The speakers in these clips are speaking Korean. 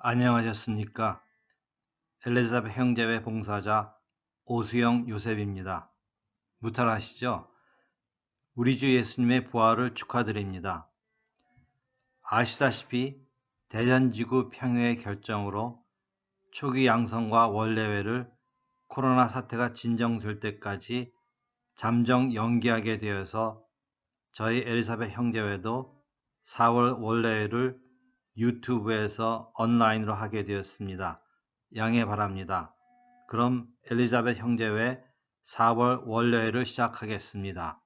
안녕하셨습니까? 엘리자벳 형제회 봉사자 오수영 요셉입니다. 무탈하시죠? 우리 주 예수님의 부활을 축하드립니다. 아시다시피 대전지구 평화의 결정으로 초기 양성과 원래회를 코로나 사태가 진정될 때까지 잠정 연기하게 되어서 저희 엘리자벳 형제회도 4월 원래회를 유튜브에서 온라인으로 하게 되었습니다. 양해 바랍니다. 그럼 엘리자벳 형제회 4월 원래회를 시작하겠습니다.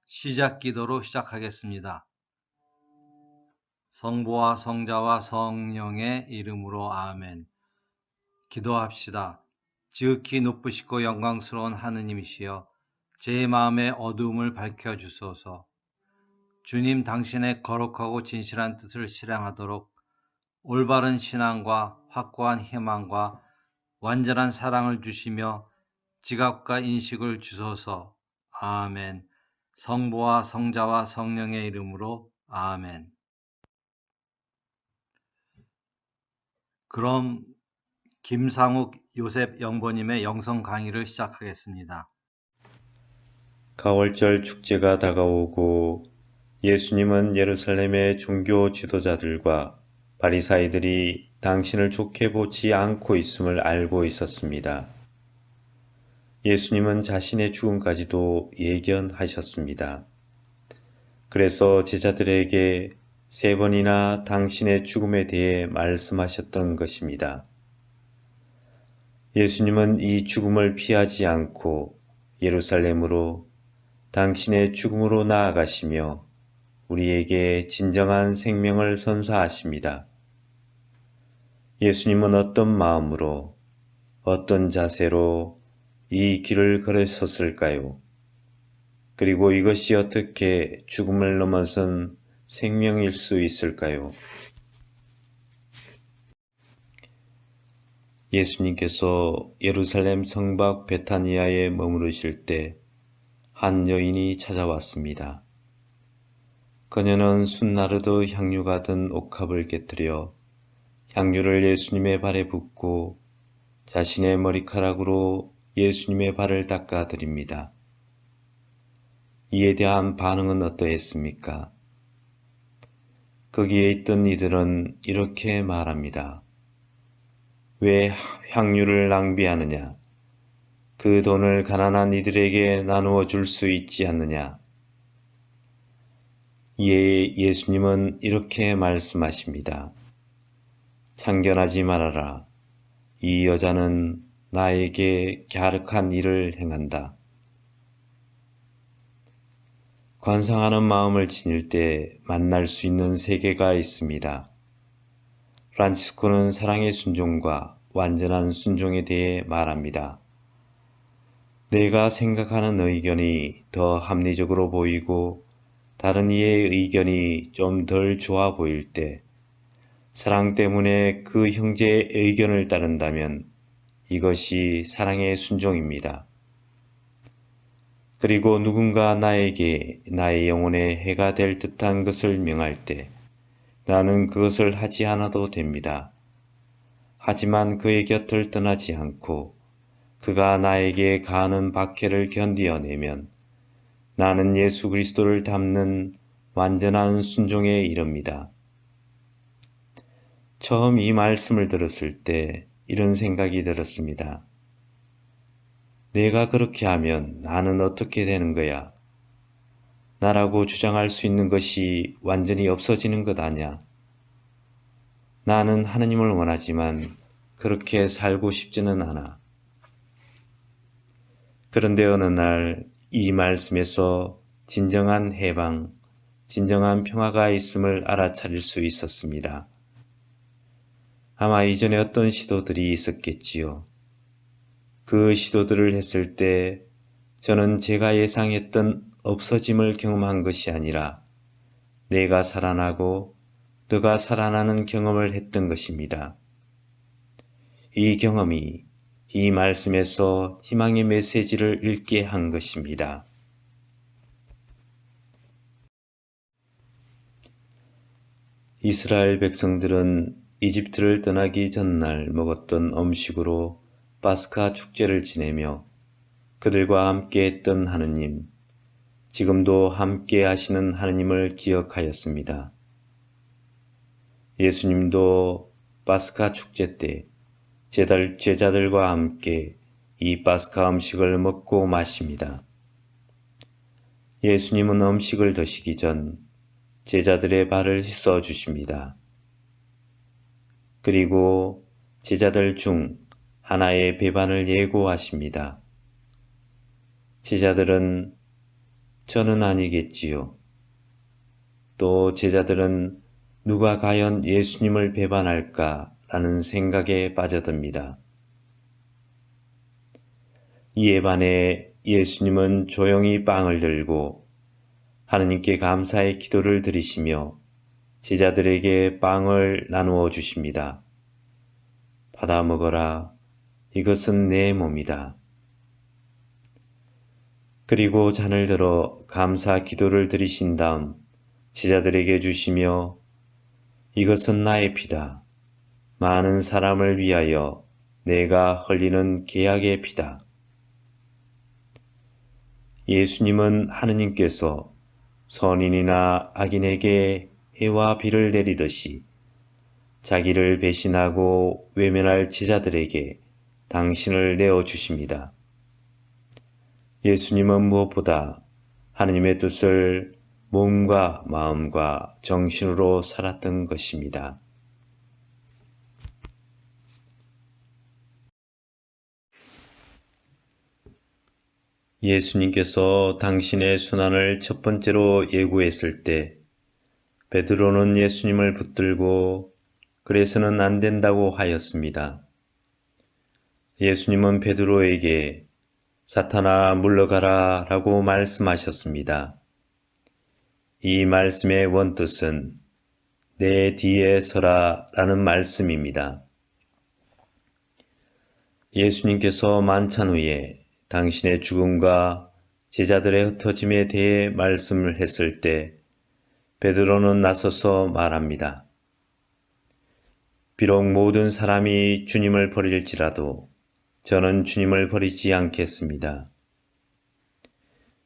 시작 기도로 시작하겠습니다. 성부와 성자와 성령의 이름으로 아멘. 기도합시다. 지극히 높으시고 영광스러운 하느님이시여, 제 마음의 어두움을 밝혀주소서. 주님, 당신의 거룩하고 진실한 뜻을 실행하도록 올바른 신앙과 확고한 희망과 완전한 사랑을 주시며 지각과 인식을 주소서. 아멘. 성부와 성자와 성령의 이름으로 아멘. 그럼 김상욱 요셉 영보님의 영성 강의를 시작하겠습니다. 가월절 축제가 다가오고 예수님은 예루살렘의 종교 지도자들과 바리사이들이 당신을 좋게 보지 않고 있음을 알고 있었습니다. 예수님은 자신의 죽음까지도 예견하셨습니다. 그래서 제자들에게 3번이나 당신의 죽음에 대해 말씀하셨던 것입니다. 예수님은 이 죽음을 피하지 않고 예루살렘으로 당신의 죽음으로 나아가시며 우리에게 진정한 생명을 선사하십니다. 예수님은 어떤 마음으로, 어떤 자세로 이 길을 걸으셨을까요? 그리고 이것이 어떻게 죽음을 넘어선 생명일 수 있을까요? 예수님께서 예루살렘 성밖 베타니아에 머무르실 때 한 여인이 찾아왔습니다. 그녀는 순나르드 향유가 든 옥합을 깨뜨려 향유를 예수님의 발에 붓고 자신의 머리카락으로 예수님의 발을 닦아 드립니다. 이에 대한 반응은 어떠했습니까? 거기에 있던 이들은 이렇게 말합니다. 왜 향유를 낭비하느냐? 그 돈을 가난한 이들에게 나누어 줄 수 있지 않느냐? 이에 예수님은 이렇게 말씀하십니다. 참견하지 말아라. 이 여자는 나에게 갸륵한 일을 행한다. 관상하는 마음을 지닐 때 만날 수 있는 세계가 있습니다. 프란치스코는 사랑의 순종과 완전한 순종에 대해 말합니다. 내가 생각하는 의견이 더 합리적으로 보이고 다른 이의 의견이 좀 덜 좋아 보일 때 사랑 때문에 그 형제의 의견을 따른다면 이것이 사랑의 순종입니다. 그리고 누군가 나에게 나의 영혼에 해가 될 듯한 것을 명할 때 나는 그것을 하지 않아도 됩니다. 하지만 그의 곁을 떠나지 않고 그가 나에게 가하는 박해를 견디어내면 나는 예수 그리스도를 닮는 완전한 순종에 이릅니다. 처음 이 말씀을 들었을 때 이런 생각이 들었습니다. 내가 그렇게 하면 나는 어떻게 되는 거야? 나라고 주장할 수 있는 것이 완전히 없어지는 것 아냐? 나는 하느님을 원하지만 그렇게 살고 싶지는 않아. 그런데 어느 날 이 말씀에서 진정한 해방, 진정한 평화가 있음을 알아차릴 수 있었습니다. 아마 이전에 어떤 시도들이 있었겠지요. 그 시도들을 했을 때 저는 제가 예상했던 없어짐을 경험한 것이 아니라 내가 살아나고 너가 살아나는 경험을 했던 것입니다. 이 경험이 이 말씀에서 희망의 메시지를 읽게 한 것입니다. 이스라엘 백성들은 이집트를 떠나기 전날 먹었던 음식으로 파스카 축제를 지내며 그들과 함께 했던 하느님, 지금도 함께 하시는 하느님을 기억하였습니다. 예수님도 파스카 축제 때 제자들과 함께 이 파스카 음식을 먹고 마십니다. 예수님은 음식을 드시기 전 제자들의 발을 씻어 주십니다. 그리고 제자들 중 하나의 배반을 예고하십니다. 제자들은 저는 아니겠지요. 또 제자들은 누가 과연 예수님을 배반할까라는 생각에 빠져듭니다. 이에 반해 예수님은 조용히 빵을 들고 하느님께 감사의 기도를 드리시며 제자들에게 빵을 나누어 주십니다. 받아 먹어라. 이것은 내 몸이다. 그리고 잔을 들어 감사 기도를 드리신 다음 제자들에게 주시며 이것은 나의 피다. 많은 사람을 위하여 내가 흘리는 계약의 피다. 예수님은 하느님께서 선인이나 악인에게 해와 비를 내리듯이 자기를 배신하고 외면할 제자들에게 당신을 내어주십니다. 예수님은 무엇보다 하느님의 뜻을 몸과 마음과 정신으로 살았던 것입니다. 예수님께서 당신의 순환을 첫 번째로 예고했을 때 베드로는 예수님을 붙들고 그래서는 안 된다고 하였습니다. 예수님은 베드로에게 사탄아 물러가라 라고 말씀하셨습니다. 이 말씀의 원뜻은 내 뒤에 서라 라는 말씀입니다. 예수님께서 만찬 후에 당신의 죽음과 제자들의 흩어짐에 대해 말씀을 했을 때 베드로는 나서서 말합니다. 비록 모든 사람이 주님을 버릴지라도 저는 주님을 버리지 않겠습니다.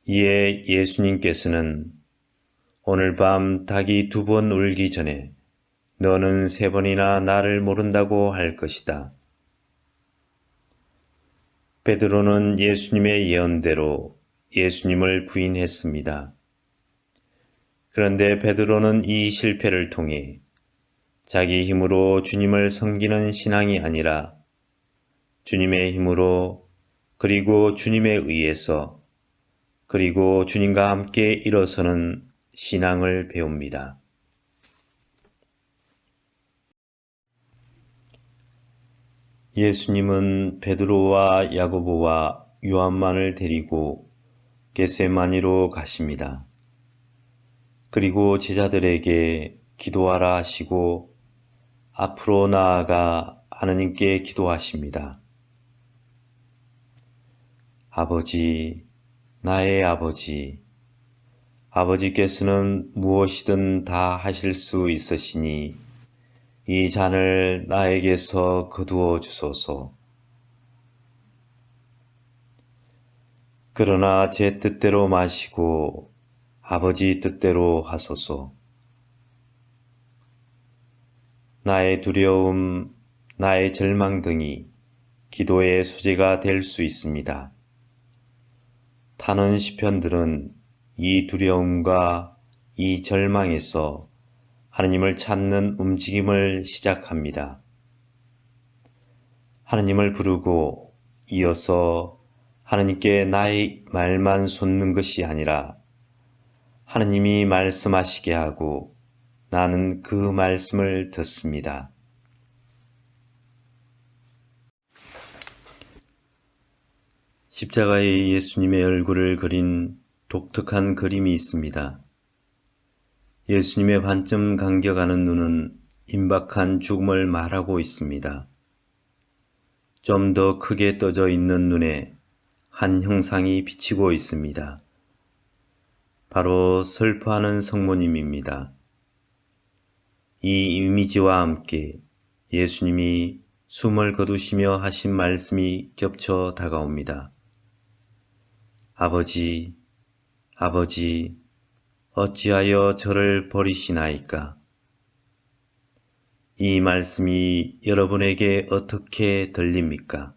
이에 예수님께서는 오늘 밤 닭이 2번 울기 전에 너는 3번이나 나를 모른다고 할 것이다. 베드로는 예수님의 예언대로 예수님을 부인했습니다. 그런데 베드로는 이 실패를 통해 자기 힘으로 주님을 섬기는 신앙이 아니라 주님의 힘으로 그리고 주님에 의해서 그리고 주님과 함께 일어서는 신앙을 배웁니다. 예수님은 베드로와 야고보와 요한만을 데리고 겟세마니로 가십니다. 그리고 제자들에게 기도하라 하시고 앞으로 나아가 하느님께 기도하십니다. 아버지, 나의 아버지, 아버지께서는 무엇이든 다 하실 수 있으시니 이 잔을 나에게서 거두어 주소서. 그러나 제 뜻대로 마시고 아버지 뜻대로 하소서. 나의 두려움, 나의 절망 등이 기도의 소재가 될 수 있습니다. 타는 시편들은 이 두려움과 이 절망에서 하느님을 찾는 움직임을 시작합니다. 하느님을 부르고 이어서 하느님께 나의 말만 쏟는 것이 아니라 하느님이 말씀하시게 하고 나는 그 말씀을 듣습니다. 십자가에 예수님의 얼굴을 그린 독특한 그림이 있습니다. 예수님의 반쯤 감겨가는 눈은 임박한 죽음을 말하고 있습니다. 좀 더 크게 떠져 있는 눈에 한 형상이 비치고 있습니다. 바로 슬퍼하는 성모님입니다. 이 이미지와 함께 예수님이 숨을 거두시며 하신 말씀이 겹쳐 다가옵니다. 아버지, 아버지, 어찌하여 저를 버리시나이까? 이 말씀이 여러분에게 어떻게 들립니까?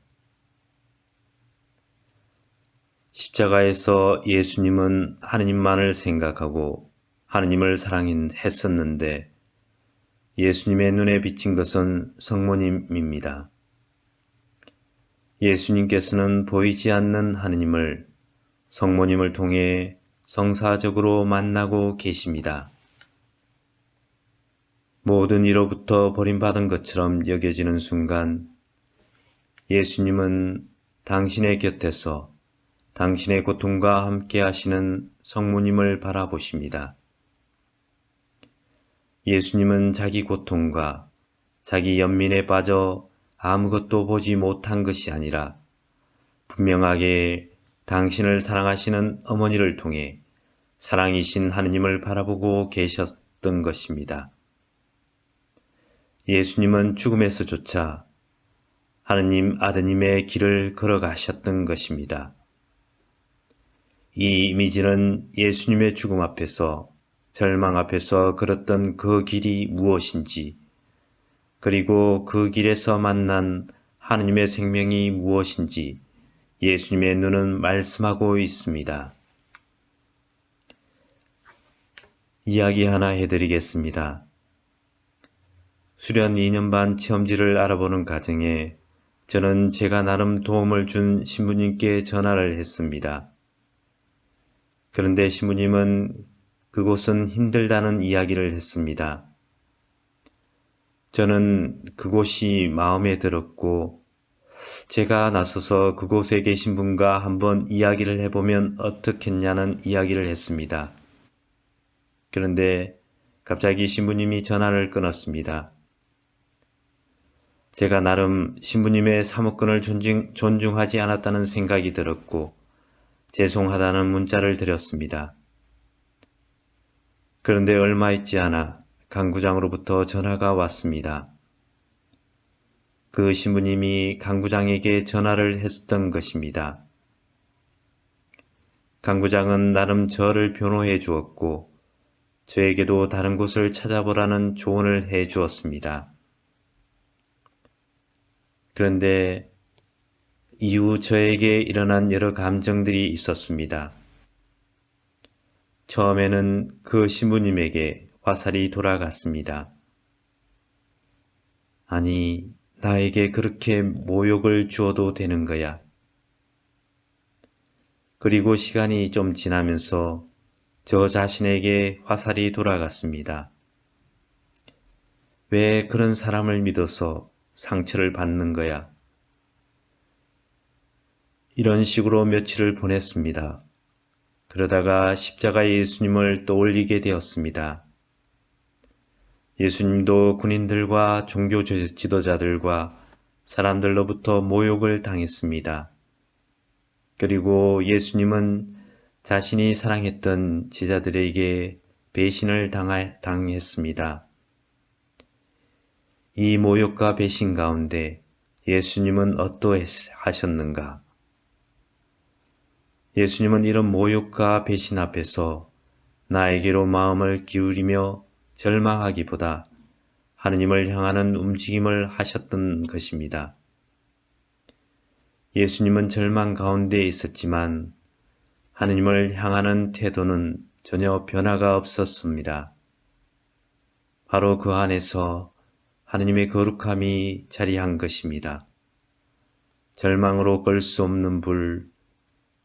십자가에서 예수님은 하느님만을 생각하고 하느님을 사랑했었는데 예수님의 눈에 비친 것은 성모님입니다. 예수님께서는 보이지 않는 하느님을 성모님을 통해 성사적으로 만나고 계십니다. 모든 이로부터 버림받은 것처럼 여겨지는 순간 예수님은 당신의 곁에서 당신의 고통과 함께 하시는 성모님을 바라보십니다. 예수님은 자기 고통과 자기 연민에 빠져 아무것도 보지 못한 것이 아니라 분명하게 당신을 사랑하시는 어머니를 통해 사랑이신 하느님을 바라보고 계셨던 것입니다. 예수님은 죽음에서조차 하느님 아드님의 길을 걸어가셨던 것입니다. 이 이미지는 예수님의 죽음 앞에서 절망 앞에서 걸었던 그 길이 무엇인지 그리고 그 길에서 만난 하느님의 생명이 무엇인지 예수님의 눈은 말씀하고 있습니다. 이야기 하나 해드리겠습니다. 수련 2년 반 체험지를 알아보는 과정에 저는 제가 나름 도움을 준 신부님께 전화를 했습니다. 그런데 신부님은 그곳은 힘들다는 이야기를 했습니다. 저는 그곳이 마음에 들었고 제가 나서서 그곳에 계신 분과 한번 이야기를 해보면 어떻겠냐는 이야기를 했습니다. 그런데 갑자기 신부님이 전화를 끊었습니다. 제가 나름 신부님의 사모권을 존중하지 않았다는 생각이 들었고 죄송하다는 문자를 드렸습니다. 그런데 얼마 있지 않아 강구장으로부터 전화가 왔습니다. 그 신부님이 강구장에게 전화를 했던 것입니다. 강구장은 나름 저를 변호해 주었고 저에게도 다른 곳을 찾아보라는 조언을 해 주었습니다. 그런데 이후 저에게 일어난 여러 감정들이 있었습니다. 처음에는 그 신부님에게 화살이 돌아갔습니다. 아니, 나에게 그렇게 모욕을 주어도 되는 거야. 그리고 시간이 좀 지나면서 저 자신에게 화살이 돌아갔습니다. 왜 그런 사람을 믿어서 상처를 받는 거야? 이런 식으로 며칠을 보냈습니다. 그러다가 십자가 예수님을 떠올리게 되었습니다. 예수님도 군인들과 종교 지도자들과 사람들로부터 모욕을 당했습니다. 그리고 예수님은 자신이 사랑했던 제자들에게 배신을 당했습니다. 이 모욕과 배신 가운데 예수님은 어떠하셨는가? 예수님은 이런 모욕과 배신 앞에서 나에게로 마음을 기울이며 절망하기보다 하느님을 향하는 움직임을 하셨던 것입니다. 예수님은 절망 가운데 있었지만 하느님을 향하는 태도는 전혀 변화가 없었습니다. 바로 그 안에서 하느님의 거룩함이 자리한 것입니다. 절망으로 끌 수 없는 불,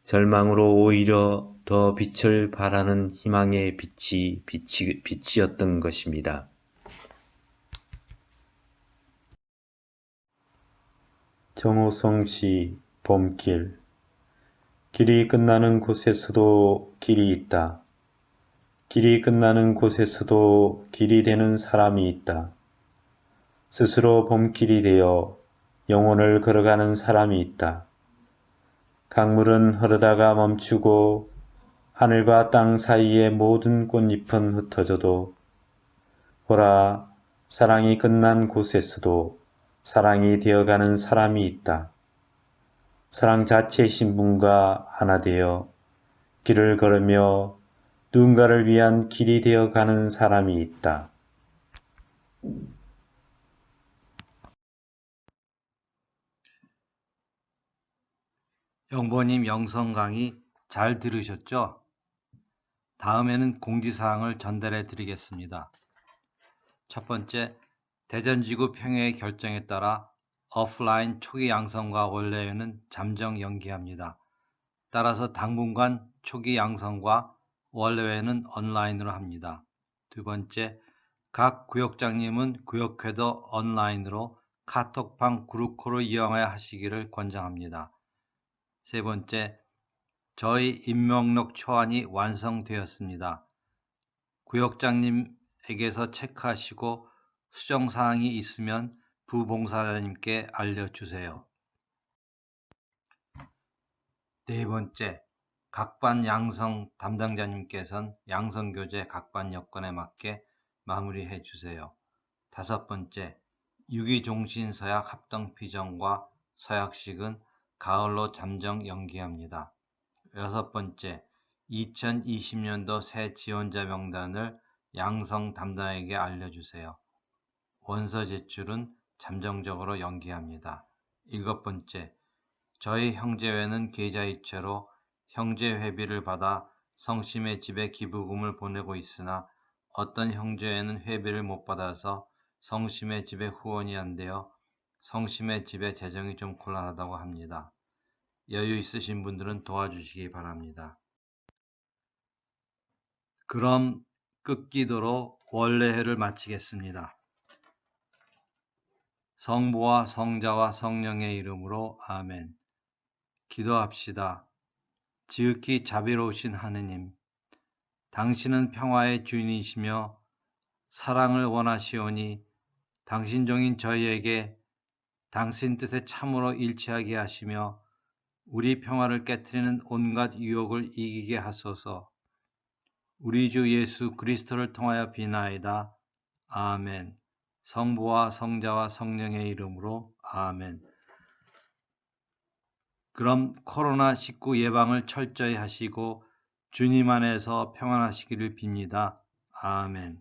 절망으로 오히려 더 빛을 발하는 희망의 빛이었던 것입니다. 정호성 시 봄길. 길이 끝나는 곳에서도 길이 있다. 길이 끝나는 곳에서도 길이 되는 사람이 있다. 스스로 봄길이 되어 영혼을 걸어가는 사람이 있다. 강물은 흐르다가 멈추고 하늘과 땅 사이의 모든 꽃잎은 흩어져도 보라, 사랑이 끝난 곳에서도 사랑이 되어가는 사람이 있다. 사랑 자체이신 분과 하나 되어 길을 걸으며 누군가를 위한 길이 되어 가는 사람이 있다. 영보님 영성 강의 잘 들으셨죠? 다음에는 공지사항을 전달해 드리겠습니다. 첫 번째, 대전지구 평화의 결정에 따라 오프라인 초기 양성과 원래회는 잠정 연기합니다. 따라서 당분간 초기 양성과 원래회는 온라인으로 합니다. 두 번째, 각 구역장님은 구역회도 온라인으로 카톡방 그룹콜을 이용하여 하시기를 권장합니다. 세 번째, 저희 임명록 초안이 완성되었습니다. 구역장님에게서 체크하시고 수정사항이 있으면 부봉사자님께 알려주세요. 네 번째, 각반 양성 담당자님께서는 양성교재 각반 여건에 맞게 마무리해 주세요. 다섯 번째, 유기종신서약 합동 피정과 서약식은 가을로 잠정 연기합니다. 여섯 번째, 2020년도 새 지원자 명단을 양성 담당에게 알려주세요. 원서 제출은 잠정적으로 연기합니다. 일곱 번째, 저희 형제회는 계좌이체로 형제 회비를 받아 성심의 집에 기부금을 보내고 있으나 어떤 형제회는 회비를 못 받아서 성심의 집에 후원이 안 되어 성심의 집의 재정이 좀 곤란하다고 합니다. 여유 있으신 분들은 도와주시기 바랍니다. 그럼 끝기도로 원래회를 마치겠습니다. 성부와 성자와 성령의 이름으로 아멘. 기도합시다. 지극히 자비로우신 하느님, 당신은 평화의 주인이시며 사랑을 원하시오니 당신 종인 저희에게 당신 뜻에 참으로 일치하게 하시며 우리 평화를 깨트리는 온갖 유혹을 이기게 하소서. 우리 주 예수 그리스도를 통하여 비나이다. 아멘. 성부와 성자와 성령의 이름으로 아멘. 그럼 코로나19 예방을 철저히 하시고 주님 안에서 평안하시기를 빕니다. 아멘.